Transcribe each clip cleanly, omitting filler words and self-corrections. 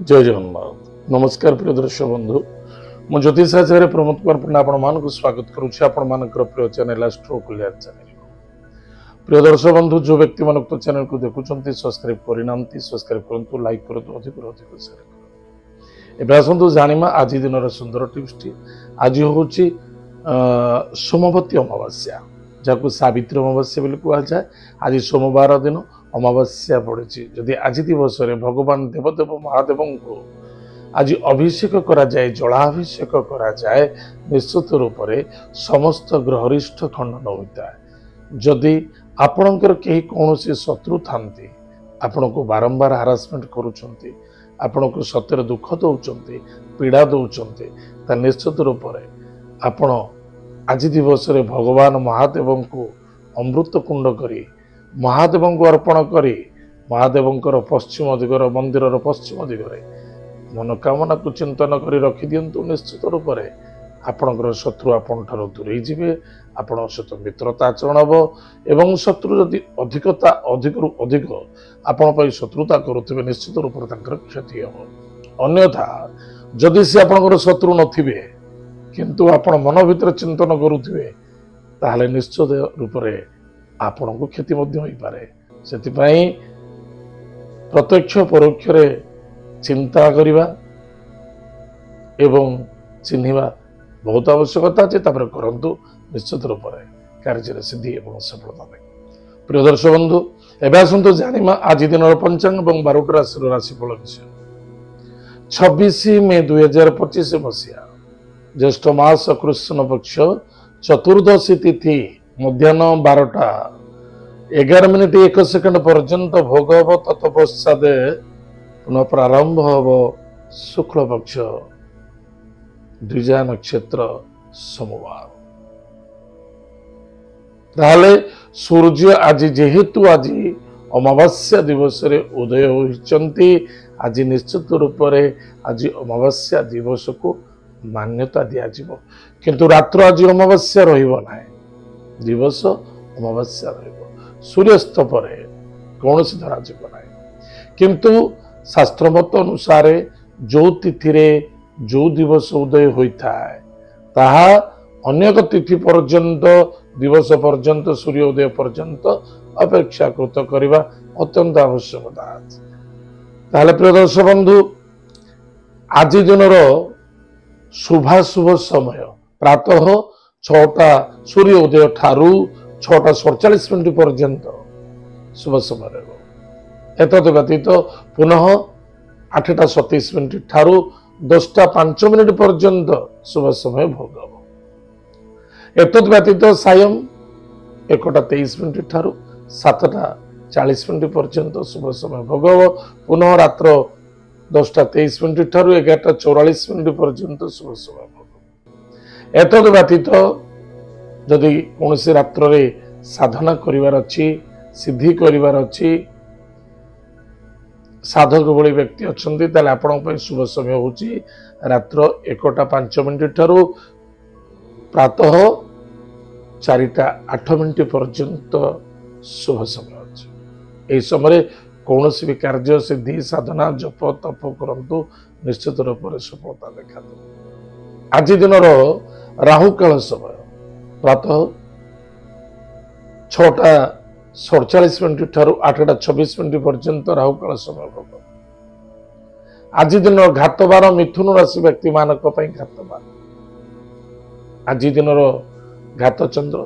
जय जगन्नाथ नमस्कार प्रिय दर्शक बंधु मु ज्योतिष आचार्य प्रमोद कुमार पंडा आपण स्वागत करुच्ची आपण प्रिय चैनल एस्ट्रो क्लियर चैनल प्रिय दर्शक बंधु जो व्यक्ति मान चैनल को देखुं सब्सक्राइब करना सब्सक्राइब करूँ लाइक करूँ अधिक अधिक शेयर करूँ एवं आसतु जाना आज दिन सुंदर टिप्स आज हूँ सोमवती अमावास्या जहाँ सावित्री अमावास्या बोली कहुए आज सोमवार दिन अमावास्या पड़ी जदि आज दिवस भगवान देवदेव महादेव को आज अभिषेक करा जाए जलाभिषेक करा जाए निश्चित रूप से समस्त ग्रहरिष्ठ खंडन होता है। जदि आपणकर कहीं कौन शत्रु था आपण को बारंबार हारासमेंट करुँच आपण को सत्य दुख दौरान पीड़ा दौरान निश्चित रूप से आपण आज दिवस भगवान महादेव को अमृत कुंड करी महादेव को अर्पण करी महादेव पश्चिम दिगर मंदिर पश्चिम दिगरे मनोकामना को चिंतन कर रखी दिंतु निश्चित रूप से आपणकर शत्रु आपण दूरे जाए आपण सहित मित्रता आचरण हम एवं शत्रु जदि अधिकता अधिक अधिक आपण शत्रुता करुवे निश्चित रूप से क्षति हम अन्यथा जदि से आपणकर शत्रु नथिबे किंतु आपण मन भीतर चिंतन करुवे ताहले निश्चित रूप से आपण को क्षति हो पारे से प्रत्यक्ष परोक्ष चिंता करवा एवं चिन्हवा बहुत आवश्यकता अच्छे करंतु निश्चित रूप से कार्य सिद्धि एवं सफलता प्रिय दर्शक बंधु एवं आसतु जाना आज दिन पंचांग और 12 राशि राशिफल विषय 26 मे 2025 मसीहा ज्येष्ठ मास कृष्ण पक्ष चतुर्दशी तिथि मध्याह्न 12:11:01 पर्यंत भोग हम तत्पश्चात पुनः प्रारंभ हम शुक्ल पक्ष द्विजा नक्षत्र सोमवार ताहले सूर्य आज जेहेतु आज अमावास्या दिवस रे उदय होइचंती आज निश्चित रूप से आज अमावास्या दिवस को मान्यता दिया जिवो किंतु रात्र आज अमावास्या रहिबो नाही दिवस अमावास्या रहिबो सूर्यास्त पर कौन धरा जीव ना किंतु शास्त्रमत अनुसार जो तिथि रे जो दिवस उदय होता है ताहा अनेक तिथि पर्यंत दिवस पर्यंत सूर्योदय पर्यंत अपेक्षाकृत करने अत्यंत आवश्यकता ताहले प्रिय दर्शक बंधु आज दिन शुभाशुभ समय प्रातः 6टा सूर्योदय ठारू 6:47 पर्यंत शुभ समय रहा एतद व्यतीत पुनः 8:27 ठारू 10:05 पर्यंत शुभ समय भोग हम एतद व्यतीत सायं 1:23 ठारू 7:40 पर्यंत शुभ समय भोग हम पुनः रात्र 10:23 ठारू 11:44 पर्यंत शुभ समय भोग हम एतद व्यतीत जदि कौन से रात्र रे साधना करिवार अच्छी सिद्धि करिवार अच्छी साधक भली व्यक्ति अच्छा आपण शुभ समय होची रात्र 1:05 ठारू प्रातः 4:08 पर्यंत शुभ समय अच्छे यही समय कौन भी कार्य सिद्धि साधना जप तप करंतु निश्चित रूप से सफलता देखा आज दिन राहु काल समय प्रातः 6:47 ठारू 8:26 पर्यंत राहु काल समय भोग आज दिन घातबार मिथुन राशि व्यक्ति मानक घातबार आज दिन घात चंद्र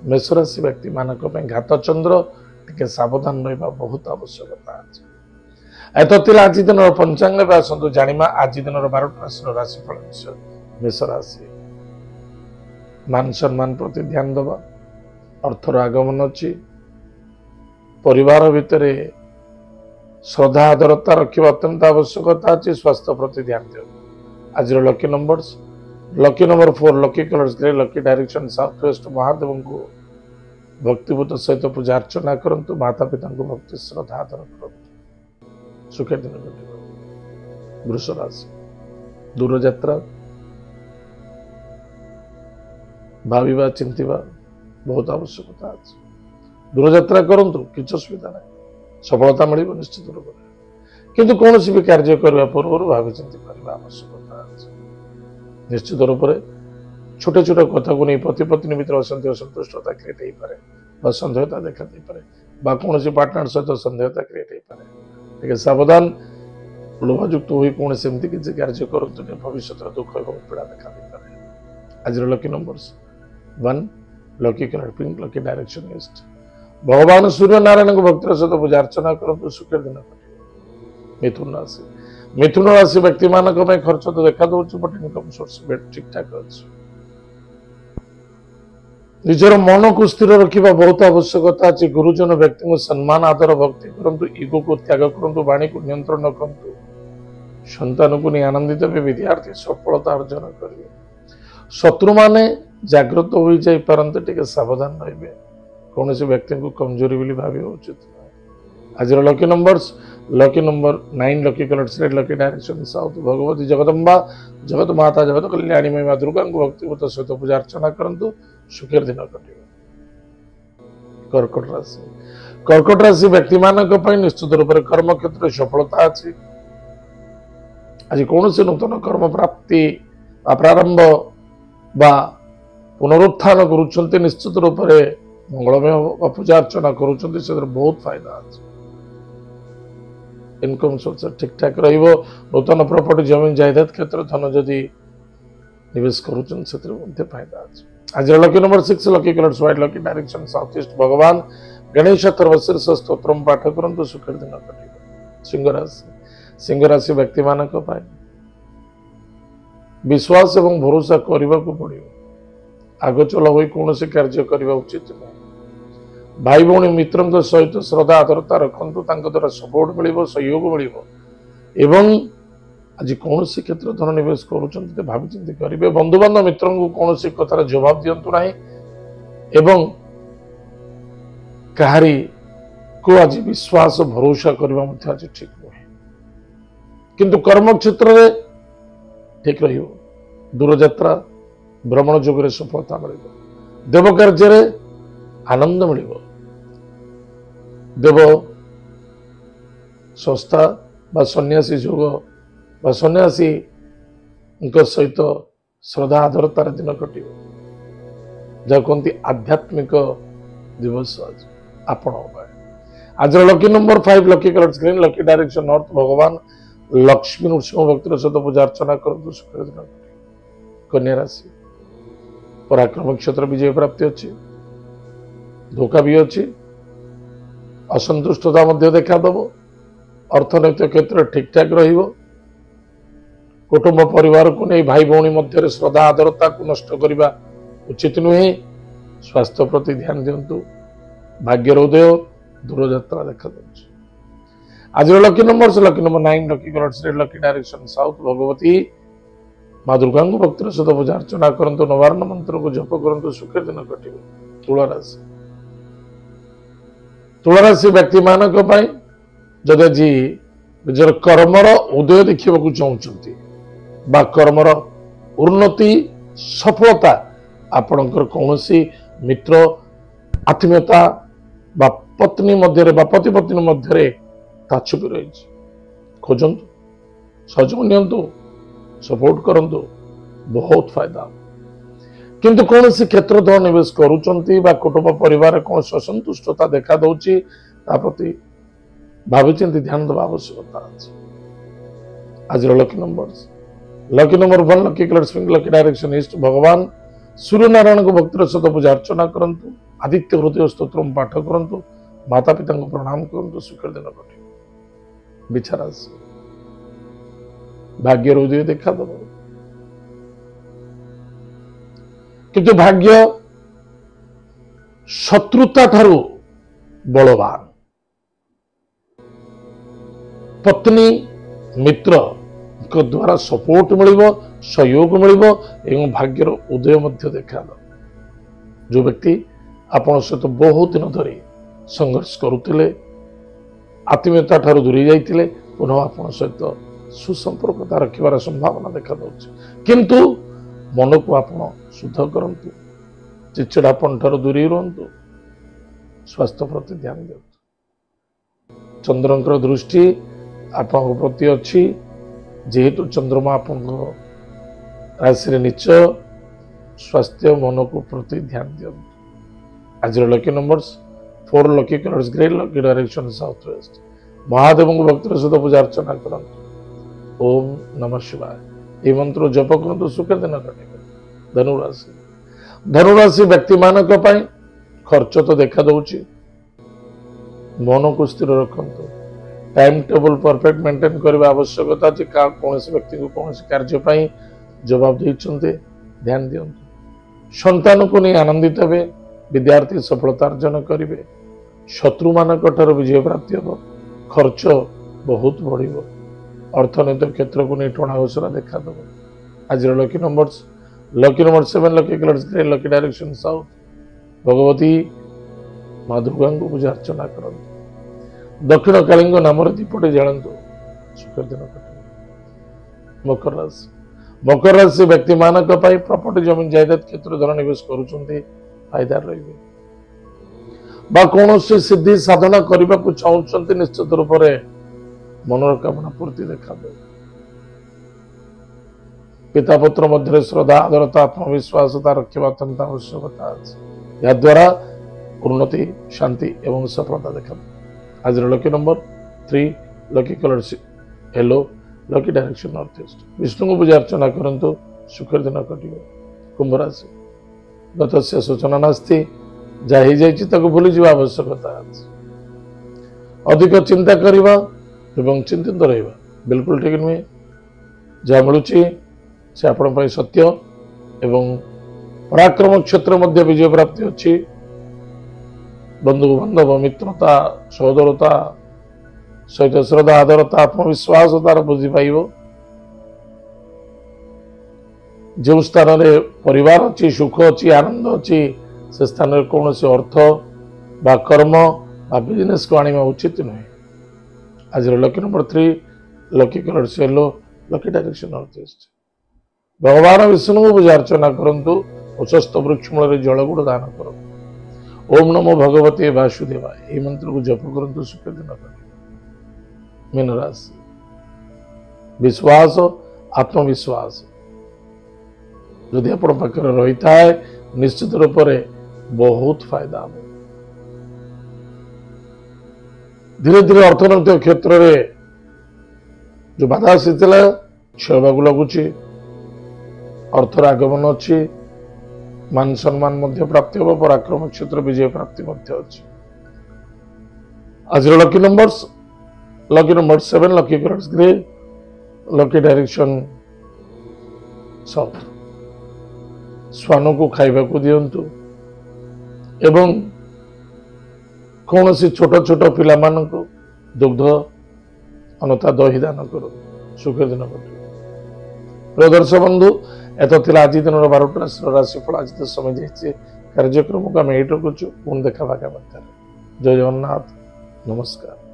मेष राशि व्यक्ति मानक घात चंद्र टिके सावधान रहा बहुत आवश्यकता अच्छे आज दिन पंचांग आसतु जाना आज दिन 12 राशि राशिफल विषय मेष राशि मान सम्मान प्रति ध्यान दबा अर्थर आगमन अच्छी परिवार भितर श्रद्धा आदरता रखा अत्यंत आवश्यकता अच्छी स्वास्थ्य प्रति ध्यान दियो आज lucky number 4 lucky colours grey lucky direction south west Mahadev को भक्तिभूत सहित पूजा अर्चना करंतु माता पिता को भक्ति श्रद्धा आदर करंतु सुखे दिन कटिबो वृष राशि दूर यात्रा भाविबा चिंतिबा बहुत आवश्यकता दूर यात्रा करंतु किछ असुविधा नहीं सफलता मिल निश्चित रूप किंतु कौन भी कार्य करने पूर्व भावी चिंती करने आवश्यकता अछि। निश्चित रूप से छोटे छोटे कथा को नहीं पति पत्नी भीतर असंतोष असंतुष्टता क्रिएट हो पारे, संदेहता देखा दे पारे, कौन पार्टनर सहित संदेहता क्रिएट हो पारे। ठीक सावधान लोभयुक्त हुई कौन सेमती किसी कार्य करतु भविष्य दुख और पीड़ा देखा दे पारे। आज lucky numbers 1, lucky colour pink, lucky direction east. भगवान सूर्य नारायण को भक्तिर सहित पूजा अर्चना करतु सुखर दिन कटे। मिथुन राशि, मिथुन राशि व्यक्ति मान खर्च तो देखा दूसरी बट इनकम सोर्स ठीक ठाक अच्छे। निजर मन को स्थिर रखा बहुत आवश्यकता अच्छी। गुरुजन व्यक्ति को सम्मान आदर भक्ति करूँ, ईगो को त्याग करूँ, वाणी को नियंत्रण करूँ, संतान को नहीं आनंदित हे, विद्यार्थी सफलता अर्जन करेंगे। शत्रु माने जागृत हो जाई पारंते, टिके सावधान रहिबे, कौन से व्यक्ति को कमजोरी बोली भावे उचित। आज lucky numbers, lucky number 9, lucky colour red, lucky direction south. Bhagwati Jagdamba जगत माता जगत कल्याणी मई माँ दुर्गा को भक्तिगत सहित पूजा अर्चना करंतु, सुखर दिन कटे। कर्कट राशि, कर्कट राशि व्यक्ति मान निश्चित रूप से कर्म क्षेत्र सफलता अच्छी। आज कौन से नूतन कर्म प्राप्ति प्रारंभ बा पुनरुत्थान करुँच, निश्चित रूप से मंगलमय पूजा अर्चना करुँच, बहुत फायदा अच्छे। इनकम सोर्स ठीक ठाक रहिबो। नूतन प्रॉपर्टी जमीन जायदाद क्षेत्र धन जदि निवेश करुँच से फायदा अच्छे। आज lucky number 6, lucky colours white, lucky direction south east. भगवान गणेश सर्वशीर्ष स्तोत्र पाठ करंतु, सुखर दिन कटे। सिंह राशि, सिंह राशि व्यक्ति मान विश्वास एवं भरोसा करने को पड़ो। आग चल हो कौन से कार्य करने उचित नहीं। भाई भौणी मित्रों सहित श्रद्धा आदरता रखु, द्वारा सपोर्ट मिल, सहयोग मिल। आज कौन सी क्षेत्र धन निवेश करुँच भावी चिंती करेंगे। बंधुबांधव मित्रों को कौन सी कथार जवाब दिंतु ना, कहारी को आज विश्वास भरोसा करने आज ठीक नुहे। किंतु कर्म क्षेत्र में ठीक रहिबो। दूरयात्रा भ्रमण जोगरे सफलता मिल, देव कार्य आनंद मिल, देव संस्था बा सन्यासी जोग बा सन्यासी सहित श्रद्धा आदरतार दिन कटे, जहाँ कहते आध्यात्मिक दिवस आज आपण। आज lucky number 5, lucky colour green, lucky direction north. भगवान लक्ष्मी नृसिंह भक्तिर सहित पूजा अर्चना करूँ, सुखर दिन कटे। कन्या राशि, पराक्रम क्षेत्र विजय प्राप्ति अच्छी, धोखा भी अच्छी, असंतुष्टता मध्य देखा दब। अर्थनैतिक क्षेत्र ठीक ठाक रहिबो। कुटुंब परिवार को नहीं भाई भौणी मध्य श्रद्धा आदरता को नष्ट करने उचित नुहे। स्वास्थ्य प्रति ध्यान दिंतु। भाग्यर उदय, दूरयात्रा देखा दूसरी। आज lucky number 9, lucky colour red, lucky direction south. Bhagwati माँ दुर्गा को भक्तिर सहित पूजा अर्चना करंतु, नवारण मंत्र को जप करंतु, सुखर दिन कटे। तुला राशि, तुला राशि व्यक्ति मान जदि जी निजर कर्मर उदय देखा चाहते बा कर्मर उन्नति सफलता आपणकर कौन मित्र आत्मीयता बा पत्नी मध्य पति पत्नी मध्य छुपी रही खोजतु, सहयोग नियंतु, सपोर्ट करंतु, बहुत फायदा। किंतु कौन सी क्षेत्र धन निवेश करुँच बा कुटुंब परिवार कौन असंतुष्टता देखा दौची, प्रति भावी चिंती ध्यान देवा आवश्यकता अच्छे। आज lucky numbers, lucky number 1, lucky colour pink, lucky direction east. भगवान सूर्य नारायण को भक्तिर सहित पूजा अर्चना करंतु, आदित्य हृदय स्तोत्र पाठ करंतु, माता पिता को प्रणाम करंतु, सुखर दिन कटे। बिछा राशि, भाग्य हृदय देखा दब, किंतु भाग्य शत्रुता ठारू बलवान। पत्नी मित्र द्वारा सपोर्ट मिल, सहयोग मिल, भाग्यर उदय मध्य देखा। जो व्यक्ति आपण सहित बहुत दिन धरी संघर्ष करुले, आत्मीयता ठारू दूरी जाइए, पुनः आपण सहित सुसंपर्कता रखार संभावना देखा दूसरी। किंतु मन को आपण शुद्ध करंतु, चिड़चिड़ापन ठारू दूरी रुहतु, स्वास्थ्य प्रति ध्यान दिंतु। चंद्रंकर दृष्टि ଆପଣଙ୍କ ପ୍ରତି ଅଛି ଯେହେତୁ ଚନ୍ଦ୍रमा ଆପଣଙ୍କ ରାଶିରେ ନିଚ ସ୍ୱାସ୍ଥ୍ୟ ମନକୁ ପ୍ରତି ଧ୍ୟାନ ଦିଅନ୍ତୁ। ଆଜିର lucky numbers 4 lucky colours grey lucky direction south west. ମହାଦେବଙ୍କୁ ଭକ୍ତିର ସହିତ ପୂଜା ଅର୍ଚ୍ଚନା କରନ୍ତୁ। ଓମ୍ ନମଃ ଶିବାୟ ଏହି ମନ୍ତ୍ର ଜପ କରନ୍ତୁ ସୁଖ ଦିନ କଟିବ। ଧନୁରାଶି ଧନୁରାଶି ବ୍ୟକ୍ତିମାନଙ୍କ ପାଇଁ ଖର୍ଚ୍ଚ ତ ଦେଖା ଦଉଛି, ମନକୁ ସ୍ଥିର ରଖନ୍ତୁ। ଟାଇମ୍ ଟେବୁଲ ପରଫେକ୍ଟ ମେଣ୍ଟେନ୍ କରିବା ଆବଶ୍ୟକତା ଅଛି। କୌଣସି ବ୍ୟକ୍ତିଙ୍କୁ କୌଣସି କାର୍ଯ୍ୟ ପାଇଁ ଜବାବ ଦେଇଛନ୍ତି, ଧ୍ୟାନ ଦିଅନ୍ତୁ। ସନ୍ତାନକୁ ନେଇ ଆନନ୍ଦିତ ହେବେ। ବିଦ୍ୟାର୍ଥୀ ସଫଳତା ଅର୍ଜନ କରିବେ। ଶତ୍ରୁମାନଙ୍କ ଠାରୁ ବିଜୟ ପ୍ରାପ୍ତି ହେବ। ଖର୍ଚ୍ଚ ବହୁତ ବଢ଼ିବ। ଅର୍ଥନୈତିକ କ୍ଷେତ୍ରକୁ ନେଇ ଟଣା ଘୋଷରା ଦେଖାଦେବ। ଆଜିର lucky number 7 lucky colours grey lucky direction south. Bhagavati ମା ଦୁର୍ଗାଙ୍କୁ ପୂଜା ଅର୍ଚ୍ଚନା କରନ୍ତୁ। ଦକ୍ଷିଣ କାଳୀଙ୍କ ନାମରେ ଦୀପଟି ଜାଳନ୍ତୁ। ସୁଖ ଦିନ କଟିବ। ମକର ରାଶି ମକର ରାଶି ବ୍ୟକ୍ତିମାନଙ୍କ ପାଇଁ ପ୍ରପର୍ଟି ଜମି ଜାଇଦାଦ କ୍ଷେତ୍ରରେ ଧନ ନିବେଶ କରୁଛନ୍ତି, ଫାଇଦାର ରହିବେ। ବା କୌଣସି ସିଦ୍ଧି ସାଧନା କରିବାକୁ ଚାହୁଁଛନ୍ତି, ନିଶ୍ଚିତ ରୂପରେ ମନର କାମନା ପୂର୍ତ୍ତି ଦେଖାଦେବ। ପିତା ପୁତ୍ର ମଧ୍ୟରେ ଶ୍ରଦ୍ଧା ଆଦରତା ଆତ୍ମବିଶ୍ୱାସ ରଖିବା ଅତ୍ୟନ୍ତ ଆବଶ୍ୟକତା ଅଛି। ଏହାଦ୍ୱାରା ଉନ୍ନତି ଶାନ୍ତି ଏବଂ ସଫଳତା ଦେଖାଦେବ। ଆଜିର lucky number 3 lucky colours yellow lucky direction north east. ବିଷ୍ଣୁଙ୍କୁ ପୂଜା ଅର୍ଚ୍ଚନା କରନ୍ତୁ। ସୁଖର ଦିନ କଟିବ। କୁମ୍ଭ ରାଶି ଗତ ସେ ସୂଚନା ନାସ୍ତି, ଯାହା ହେଇଯାଇଛି ତାକୁ ଭୁଲିଯିବା ଆବଶ୍ୟକତା ଅଛି। ଅଧିକ ଚିନ୍ତା କରିବା ଏବଂ ଚିନ୍ତିତ ରହିବା ବିଲକୁଲ ଠିକ ନୁହେଁ। ଯାହା ମିଳୁଛି ସେ ଆପଣଙ୍କ ପାଇଁ ସତ୍ୟ ଏବଂ ପରାକ୍ରମ କ୍ଷେତ୍ର ମଧ୍ୟ ବିଜୟ ପ୍ରାପ୍ତି ଅଛି। ବନ୍ଧୁ ବାନ୍ଧବ ମିତ୍ରତା ସହୋଦରତା ସହିତ ଶ୍ରଦ୍ଧା ଆଦରତା ଆତ୍ମବିଶ୍ୱାସ ତାର ବୃଦ୍ଧି ପାଇବ। ଯେଉଁ ସ୍ଥାନରେ ପରିବାର ଅଛି, ସୁଖ ଅଛି, ଆନନ୍ଦ ଅଛି, ସେ ସ୍ଥାନରେ କୌଣସି ଅର୍ଥ ବା କର୍ମ ବା ବିଜନେସକୁ ଆଣିବା ଉଚିତ ନୁହେଁ। ଆଜିର lucky number 3 lucky colours yellow lucky direction north east. ଭଗବାନ ବିଷ୍ଣୁଙ୍କୁ ପୂଜା ଅର୍ଚ୍ଚନା କରନ୍ତୁ। ଉଚ୍ଚସ୍ଥ ବୃକ୍ଷ ମୂଳରେ ଜଳଗୁଡ଼ ଦାନ କରନ୍ତୁ। ଓମ୍ ନମୋ ଭଗବତେ ବାସୁଦେବାୟ ଏହି ମନ୍ତ୍ରକୁ ଜପ କରନ୍ତୁ। ସୁଖ ଦିନ କଟିବ। ମୀନ ରାଶି ବିଶ୍ୱାସ ଆତ୍ମବିଶ୍ୱାସ ଯଦି ଆପଣ ପାଖରେ ରହିଥାଏ, ନିଶ୍ଚିତ ରୂପରେ ବହୁତ ଫାଇଦା ହେବ। ଧୀରେ ଧୀରେ ଅର୍ଥନୈତିକ କ୍ଷେତ୍ରରେ ଯୋଉ ବାଧା ଆସିଥିଲା କ୍ଷୟ ହେବାକୁ ଲାଗୁଛି। ଅର୍ଥର ଆଗମନ ଅଛି। ମାନ ସମ୍ମାନ ମଧ୍ୟ ପ୍ରାପ୍ତି ହେବ। ପରାକ୍ରମ କ୍ଷେତ୍ର ବିଜୟ ପ୍ରାପ୍ତି ମଧ୍ୟ ଅଛି। ଆଜିର lucky number 7 lucky colours grey lucky direction south. ଶ୍ୱାନକୁ ଖାଇବାକୁ ଦିଅନ୍ତୁ ଏବଂ କୌଣସି ଛୋଟ ଛୋଟ ପିଲାମାନଙ୍କୁ ଦୁଗ୍ଧ ଅନଥା ଦହି ଦାନ କରନ୍ତୁ। ସୁଖ ଦିନ କଟିବ। ପ୍ରିୟ ଦର୍ଶକ ବନ୍ଧୁ, ଏତ ଥିଲା ଆଜି ଦିନର 12ଟି ରାଶିର ରାଶିଫଳ। ଆଜି ତ ସମୟ ଯାଇଛି କାର୍ଯ୍ୟକ୍ରମକୁ ଆମେ ଏଇଠି ରଖୁଛୁ। ପୁଣି ଦେଖା ଆଗାମୀ ବାର୍ତ୍ତାରେ। ଜୟ ଜଗନ୍ନାଥ, ନମସ୍କାର।